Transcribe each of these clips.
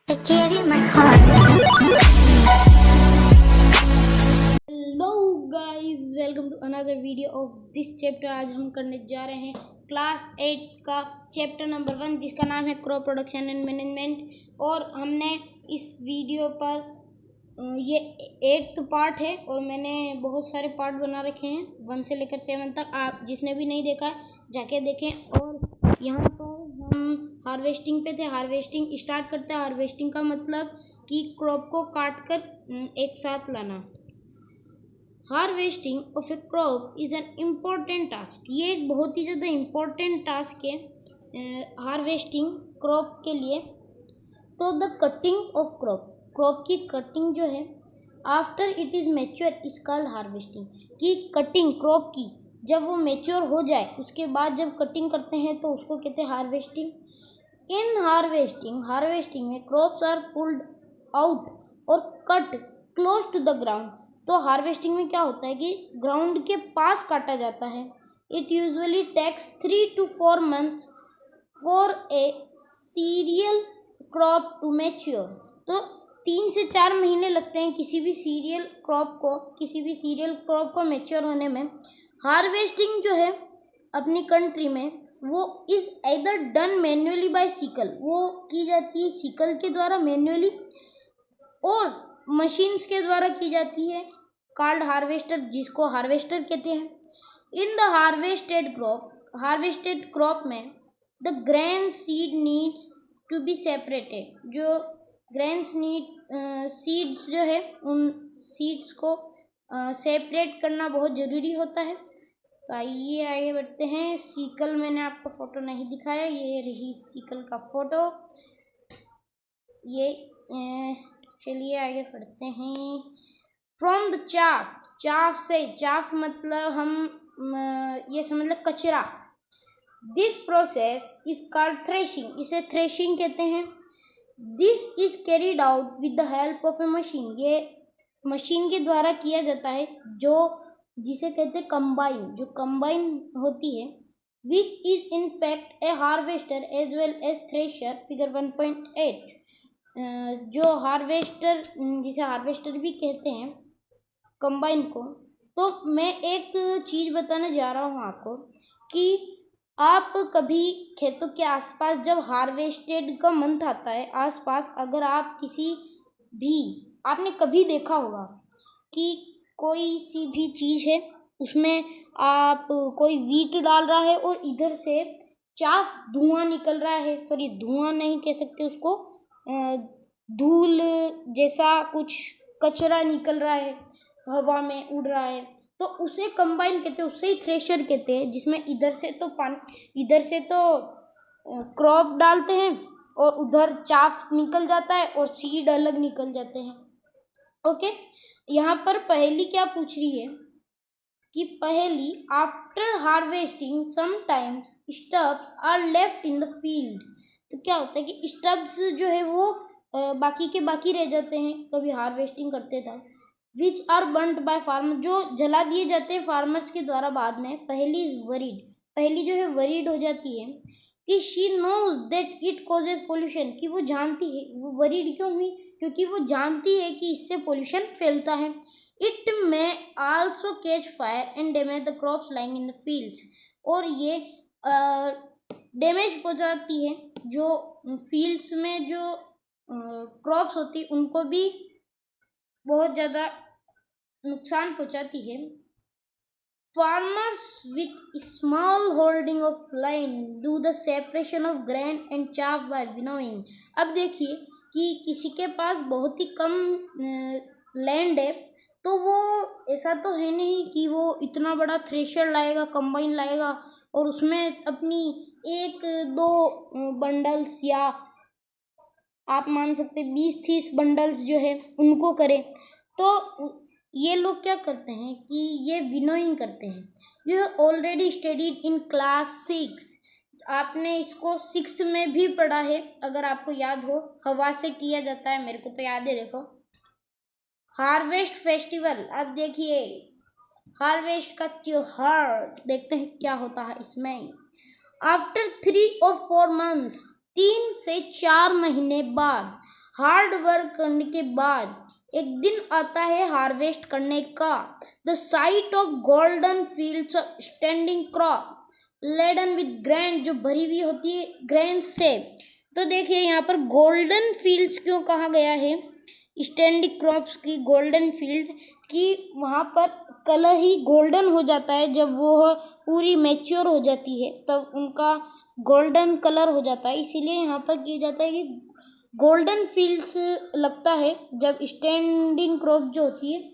I gave you my heart. Hello guys, welcome to another video of this chapter. आज हम करने जा रहे हैं क्लास 8 का चैप्टर नंबर 1 जिसका नाम है क्रॉप प्रोडक्शन एंड मैनेजमेंट। और हमने इस वीडियो पर ये 8th पार्ट है और मैंने बहुत सारे पार्ट बना रखे हैं 1 से लेकर 7 तक। आप जिसने भी नहीं देखा है जाके देखें। और यहाँ पर हम हार्वेस्टिंग पे थे। हार्वेस्टिंग स्टार्ट करते हैं। हार्वेस्टिंग का मतलब कि क्रॉप को काट कर एक साथ लाना। Harvesting of A crop is an important task. ये एक बहुत ही ज़्यादा इम्पॉर्टेंट टास्क है हार्वेस्टिंग क्रॉप के लिए। तो द कटिंग ऑफ क्रॉप की कटिंग जो है after it is mature is called harvesting. कि कटिंग क्रॉप की जब वो मैच्योर हो जाए उसके बाद जब कटिंग करते हैं तो उसको कहते हैं हार्वेस्टिंग। इन हार्वेस्टिंग में क्रॉप्स आर पुल्ड आउट और cut close to the ground. तो हार्वेस्टिंग में क्या होता है कि ग्राउंड के पास काटा जाता है। It usually takes 3 to 4 months for a cereal crop to mature. तो 3 से 4 महीने लगते हैं किसी भी सीरियल क्रॉप को मैच्योर होने में। हार्वेस्टिंग जो है अपनी कंट्री में वो is either done manually by sickle, वो की जाती है सिकल के द्वारा मैन्युअली, और मशीन्स के द्वारा की जाती है कॉल्ड हार्वेस्टर, जिसको हार्वेस्टर कहते हैं। इन द हार्वेस्टेड क्रॉप में the grain seed needs to be separated. जो सीड्स जो है उन सीड्स को सेपरेट करना बहुत ज़रूरी होता है। तो आइए आगे बढ़ते हैं। सीकल मैंने आपको फ़ोटो नहीं दिखाया, ये रही सीकल का फ़ोटो। ये चलिए आगे बढ़ते हैं। फ्रॉम द चाफ मतलब हम ये समझ लो कचरा। This process is called threshing, इसे थ्रेशिंग कहते हैं। This is carried out with the help of A machine, ये मशीन के द्वारा किया जाता है जिसे कहते हैं कंबाइन, जो कंबाइन होती है। Which is in fact a harvester as well as thresher, figure 1.8। जो हार्वेस्टर, जिसे हार्वेस्टर भी कहते हैं कंबाइन को। तो मैं एक चीज़ बताने जा रहा हूँ आपको कि आप कभी खेतों के आसपास जब हार्वेस्टेड का मंथ आता है आसपास, अगर आप आपने कभी देखा होगा कि कोई सी भी चीज़ है उसमें आप कोई वीट डाल रहा है और इधर से धुआं निकल रहा है। सॉरी, धुआं नहीं कह सकते उसको, धूल जैसा कुछ कचरा निकल रहा है, हवा में उड़ रहा है, तो उसे कंबाइन कहते हैं, उससे ही थ्रेशर कहते हैं। जिसमें इधर से तो क्रॉप डालते हैं और उधर चाफ निकल जाता है और सीड अलग निकल जाते हैं। ओके, यहाँ पर पहेली क्या पूछ रही है कि पहेली after harvesting sometimes stubs are left in the field. तो क्या होता है कि स्टब्स जो है वो बाकी के बाकी रह जाते हैं कभी हार्वेस्टिंग करते था। Which are burned by farmer, जो जला दिए जाते हैं फार्मर्स के द्वारा बाद में। पहली जो है वरीड हो जाती है कि she knows that it causes pollution, कि वो जानती है। वो वरीड क्यों हुई? क्योंकि वो जानती है कि इससे पोल्यूशन फैलता है। It may also catch fire and damage the crops lying in the fields, और ये डैमेज पहुंचाती है जो फील्ड्स में जो क्रॉप्स होती है उनको भी बहुत ज़्यादा नुकसान पहुंचाती है। Farmers with small holding of land do the separation of grain and chaff by winnowing. अब देखिए कि किसी के पास बहुत ही कम लैंड है तो वो ऐसा तो है नहीं कि वो इतना बड़ा थ्रेशर लाएगा, कंबाइन लाएगा और उसमें अपनी 1-2 बंडल्स, या आप मान सकते 20-30 बंडल्स जो है उनको करे। तो ये लोग क्या करते हैं कि ये विनोइंग करते हैं। You have already studied in class 6, आपने इसको 6th में भी पढ़ा है अगर आपको याद हो। हवा से किया जाता है, मेरे को तो याद है। देखो, हार्वेस्ट फेस्टिवल। अब देखिए हार्वेस्ट का त्योहार देखते हैं क्या होता है इसमें। आफ्टर 3 or 4 months, 3 से 4 महीने बाद हार्ड वर्क करने के बाद एक दिन आता है हार्वेस्ट करने का। The sight of golden fields of standing crop laden with grain, जो भरी हुई होती है ग्रेन से। तो देखिए यहाँ पर गोल्डन फील्ड्स क्यों कहा गया है, स्टैंडिंग क्रॉप्स की गोल्डन फील्ड की, वहाँ पर कलर ही गोल्डन हो जाता है। जब वो पूरी मैच्योर हो जाती है तब उनका गोल्डन कलर हो जाता है, इसीलिए यहाँ पर किया जाता है कि गोल्डन फील्ड्स लगता है जब स्टैंडिंग क्रॉप जो होती है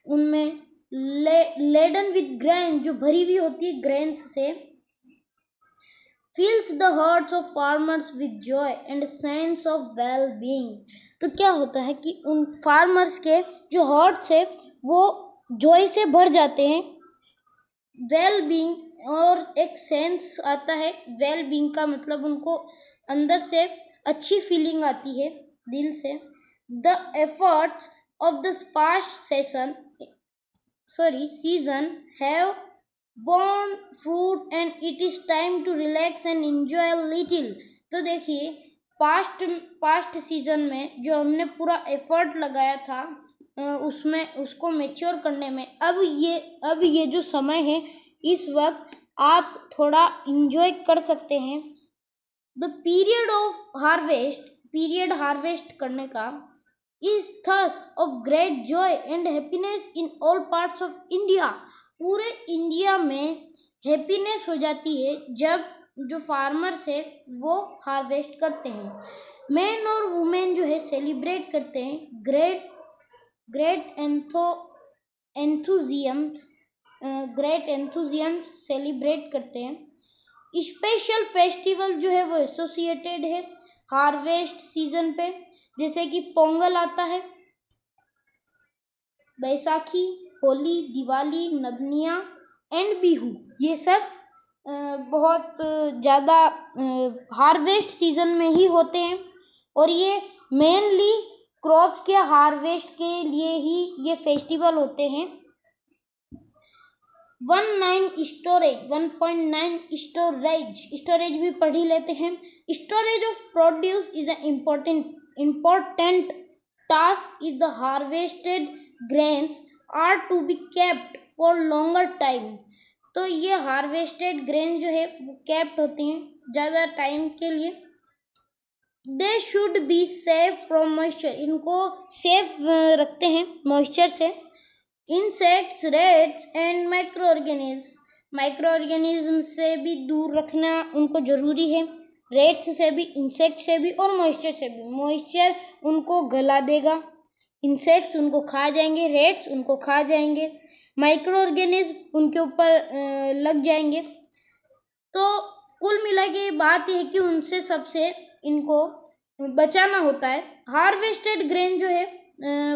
उनमें लेडन विद ग्रेन, जो भरी हुई होती है ग्रेन्स से। fills the hearts of farmers with joy and sense of well-being। तो क्या होता है कि उन फार्मर्स के जो हार्ट्स है वो जॉय से भर जाते हैं, वेल बीइंग, और एक सेंस आता है वेल बीइंग का, मतलब उनको अंदर से अच्छी फीलिंग आती है दिल से। The efforts of the past season have borne fruit and it is time to relax and enjoy a little। तो देखिए पास्ट सीजन में जो हमने पूरा एफर्ट लगाया था उसमें उसको मैच्योर करने में, अब ये जो समय है इस वक्त आप थोड़ा इंजॉय कर सकते हैं। द पीरियड हार्वेस्ट करने का is thus of great joy and happiness in all parts of India। पूरे इंडिया में हैप्पीनेस हो जाती है जब जो फार्मर्स है वो हार्वेस्ट करते हैं। मैन और वुमेन जो है सेलिब्रेट करते हैं, ग्रेट एंथुजियम्स सेलिब्रेट करते हैं। स्पेशल फेस्टिवल जो है वो एसोसिएटेड है हार्वेस्ट सीजन पे, जैसे कि पोंगल आता है, बैसाखी, होली, दिवाली, नवनिया एंड बिहू, ये सब बहुत ज़्यादा हार्वेस्ट सीजन में ही होते हैं और ये मेनली क्रॉप्स के हार्वेस्ट के लिए ही ये फेस्टिवल होते हैं। 1.9 स्टोरेज भी पढ़ ही लेते हैं। Storage of produce is an important task if the harvested grains are to be kept for longer time। तो ये हार्वेस्टेड ग्रेन जो है वो केप्ट होते हैं ज़्यादा टाइम के लिए। They should be safe from moisture, इनको सेफ रखते हैं मॉइस्चर से। Insects, rates and micro organism से भी दूर रखना उनको ज़रूरी है। रेट्स से भी, इंसेक्ट से भी और मॉइस्चर से भी। मॉइस्चर उनको गला देगा, इंसेक्ट्स उनको खा जाएंगे, रेट्स उनको खा जाएंगे, माइक्रो ऑर्गेनिज्म उनके ऊपर लग जाएंगे। तो कुल मिला के बात यह है कि उनसे सबसे इनको बचाना होता है। हार्वेस्टेड ग्रेन जो है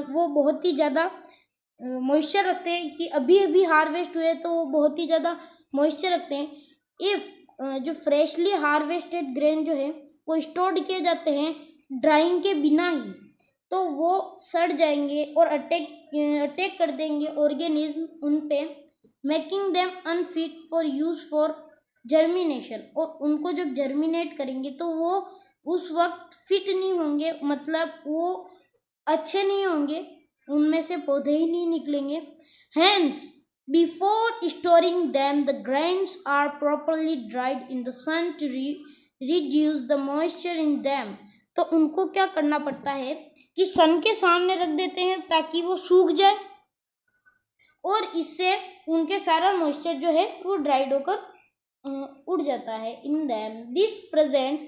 वो बहुत ही ज़्यादा मॉइस्चर रखते हैं कि अभी हार्वेस्ट हुए तो वो बहुत ही ज़्यादा मॉइस्चर रखते हैं। इफ़ जो फ्रेशली हार्वेस्टेड ग्रेन जो है वो स्टोर्ड किए जाते हैं ड्राइंग के बिना ही, तो वो सड़ जाएंगे और अटैक कर देंगे ऑर्गेनिज्म उन पे, making them unfit for use for germination. और उनको जब जर्मिनेट करेंगे तो वो उस वक्त फिट नहीं होंगे, मतलब वो अच्छे नहीं होंगे, उनमें से पौधे ही नहीं निकलेंगे। Hence, before storing them, the grains are properly dried in the sun to reduce the moisture in them। तो उनको क्या करना पड़ता है कि सन के सामने रख देते हैं ताकि वो सूख जाए और इससे उनके सारा मॉइस्चर जो है वो ड्राइड होकर उड़ जाता है। In them this prevents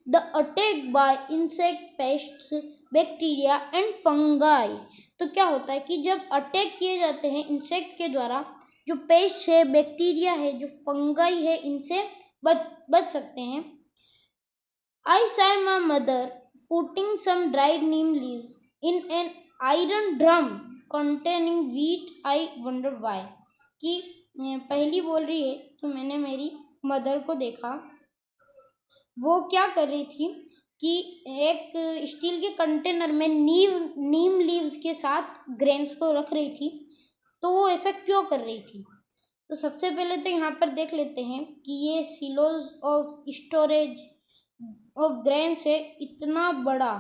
the attack by insect, pests, bacteria and fungi. तो क्या होता है कि जब अटैक किए जाते हैं इंसेक्ट के द्वारा, जो पेस्ट है, बैक्टीरिया है, जो फंगाई है, इनसे बच सकते हैं। आई saw my mother putting some dried neem leaves in an iron drum containing wheat। I wonder why। कि पहली बोल रही है कि मैंने मेरी मदर को देखा वो क्या कर रही थी कि एक स्टील के कंटेनर में नीम लीव्स के साथ ग्रेन्स को रख रही थी। तो वो ऐसा क्यों कर रही थी? तो सबसे पहले तो यहाँ पर देख लेते हैं कि ये silos of storage of grain से इतना बड़ा,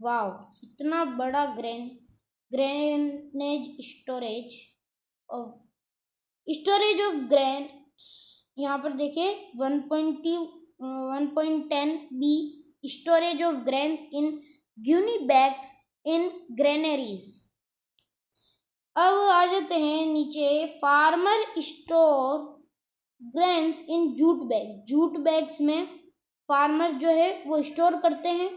वाव, इतना बड़ा ग्रेनेज स्टोरेज ऑफ ग्रेन। यहाँ पर देखिए 1.10 B storage of grains in gunny bags in granaries. अब आ जाते हैं नीचे, farmer store grains in jute bags. Jute bags में फार्मर जो है वो स्टोर करते हैं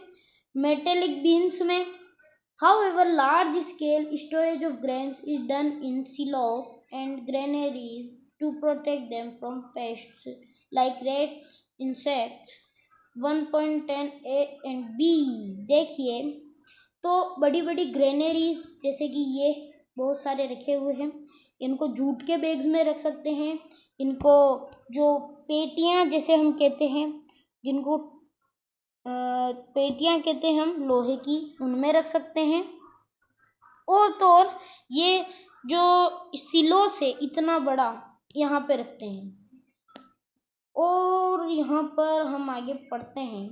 मेटेलिक बीन्स में। However, large scale storage of grains is done in silos and granaries to protect them from pests like rats, insects। 1.10 A and B। देखिए, तो बड़ी बड़ी ग्रेनरीज जैसे कि ये बहुत सारे रखे हुए हैं, इनको जूट के बैग्स में रख सकते हैं। इनको जो पेटियां जैसे हम कहते हैं, जिनको पेटियां कहते हैं हम लोहे की, उनमें रख सकते हैं। और तो और ये जो सिलो से इतना बड़ा यहाँ पे रखते हैं। और यहाँ पर हम आगे पढ़ते हैं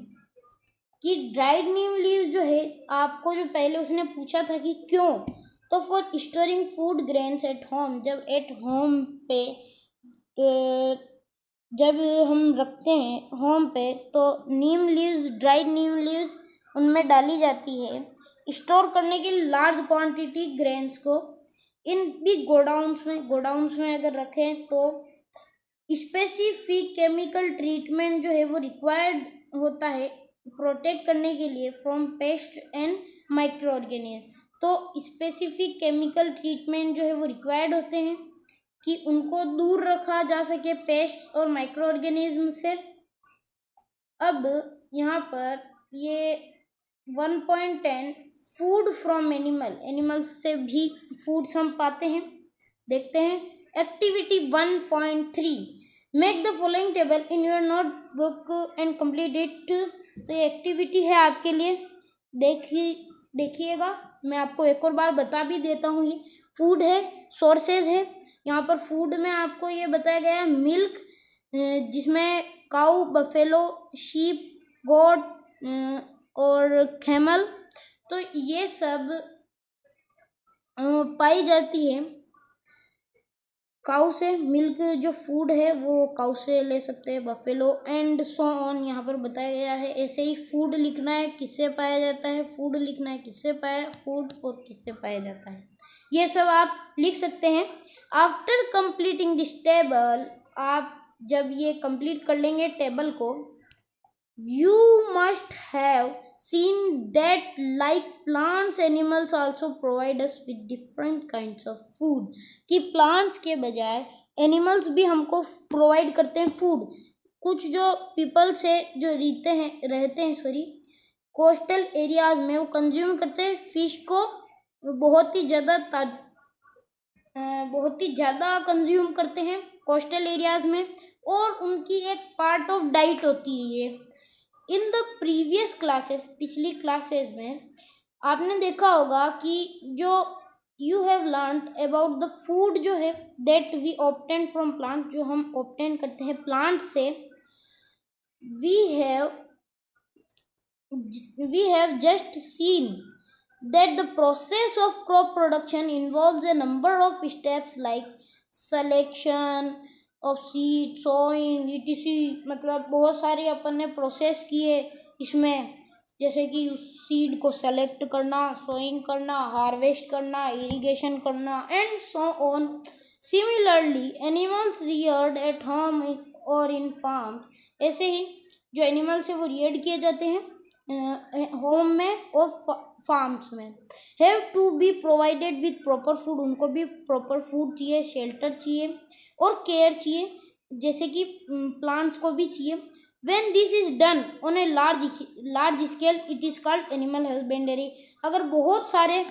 कि ड्राइड नीम लीव जो है, आपको जो पहले उसने पूछा था कि क्यों, तो for storing food grains at home. जब एट होम पे जब हम रखते हैं होम पे, तो नीम लीव्स, ड्राइड नीम लीव्स उनमें डाली जाती है स्टोर करने के लिए लार्ज क्वांटिटी ग्रेन्स को इन बिग गोडाउन्स में अगर रखें तो स्पेसिफिक केमिकल ट्रीटमेंट जो है वो रिक्वायर्ड होता है प्रोटेक्ट करने के लिए from paste and micro organism. तो स्पेसिफिक केमिकल ट्रीटमेंट जो है वो रिक्वायर्ड होते हैं कि उनको दूर रखा जा सके पेस्ट और माइक्रो ऑर्गेनिज्म से। अब यहाँ पर ये 1.10 फूड फ्रॉम एनिमल्स से भी फूड्स हम पाते हैं। देखते हैं activity 1.3, make the following table in your notebook and complete it. तो ये एक्टिविटी है आपके लिए, देखिएगा। मैं आपको एक और बार बता भी देता हूँ, ये फूड है, सोर्सेज है। यहाँ पर फूड में आपको ये बताया गया है मिल्क, जिसमें काऊ, बफेलो, शीप, गोट और कैमल, तो ये सब पाई जाती है काऊ से। मिल्क जो फूड है वो काऊ से ले सकते हैं, बफेलो एंड सो ऑन यहाँ पर बताया गया है। ऐसे ही फूड लिखना है किससे पाया जाता है, फूड लिखना है किससे पाया, फूड और किससे पाया जाता है, ये सब आप लिख सकते हैं। आफ्टर कंप्लीटिंग दिस टेबल, आप जब ये कंप्लीट कर लेंगे टेबल को, you must have seen that like plants animals also provide us with different kinds of food। कि plants के बजाय animals भी हमको प्रोवाइड करते हैं फूड। कुछ जो पीपल से जो रहते हैं कोस्टल एरियाज में, वो कंज्यूम करते हैं फिश को बहुत ही ज़्यादा कंज्यूम करते हैं कोस्टल एरियाज में, और उनकी एक पार्ट ऑफ डाइट होती है ये। इन द प्रीवियस क्लासेस, पिछली क्लासेस में आपने देखा होगा कि जो you have learnt about the food जो है that we obtain from plant, जो हम ऑब्टेन करते हैं प्लांट से। we have just seen that the process of crop production involves a number of steps like selection of seed, sowing, etc। मतलब बहुत सारे अपन ने प्रोसेस किए इसमें, जैसे कि उस सीड को सेलेक्ट करना, सोइंग करना, हार्वेस्ट करना, इरिगेशन करना and so on. Similarly animals Rudyard at home और इन फार्म्स, ऐसे ही जो एनिमल्स है वो रियर्ड किए जाते हैं होम में और फार्म्स में। Have to be provided with proper food, उनको भी प्रॉपर फूड चाहिए, शेल्टर चाहिए और केयर चाहिए, जैसे कि प्लांट्स को भी चाहिए। When this is done on a large scale it is called animal husbandry. अगर बहुत सारे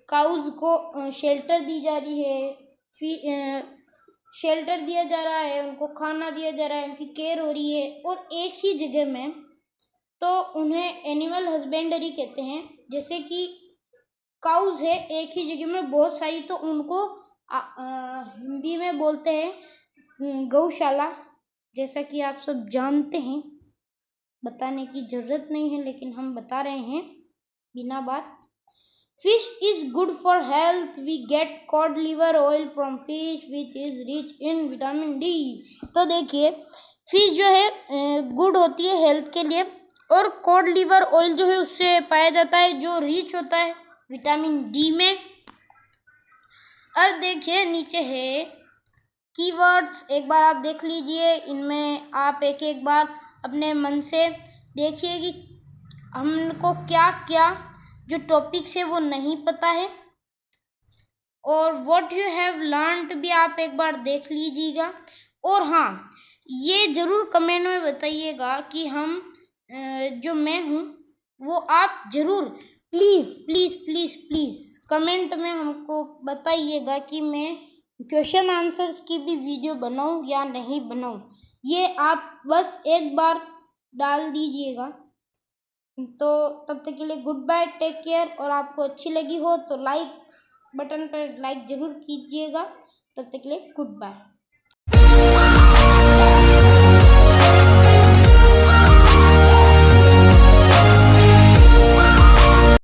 काउज को शेल्टर दी जा रही है, शेल्टर दिया जा रहा है, उनको खाना दिया जा रहा है, उनकी केयर हो रही है और एक ही जगह में, तो उन्हें एनिमल हस्बेंडरी कहते हैं। जैसे कि काउज है एक ही जगह में बहुत सारी, तो उनको हिंदी में बोलते हैं गौशाला, जैसा कि आप सब जानते हैं। बताने की ज़रूरत नहीं है, लेकिन हम बता रहे हैं बिना बात। Fish is good for health, we get cod liver oil from fish which is rich in vitamin D. तो देखिए फिश जो है गुड होती है हेल्थ के लिए, और कॉड लिवर ऑयल जो है उससे पाया जाता है जो रिच होता है विटामिन डी में। अब देखिए नीचे है कीवर्ड्स, एक बार आप देख लीजिए, इनमें आप एक एक बार अपने मन से देखिए कि हमको क्या क्या जो टॉपिक्स है वो नहीं पता है, और व्हाट यू हैव लर्नड भी आप एक बार देख लीजिएगा। और हाँ, ये ज़रूर कमेंट में बताइएगा कि हम जो मैं हूँ वो आप ज़रूर please please please please comment में हमको बताइएगा कि मैं क्वेश्चन आंसर्स की भी वीडियो बनाऊं या नहीं बनाऊं। ये आप बस एक बार डाल दीजिएगा। तो तब तक के लिए गुड बाय, टेक केयर। और आपको अच्छी लगी हो तो लाइक बटन पर लाइक ज़रूर कीजिएगा। तब तक के लिए गुड बाय।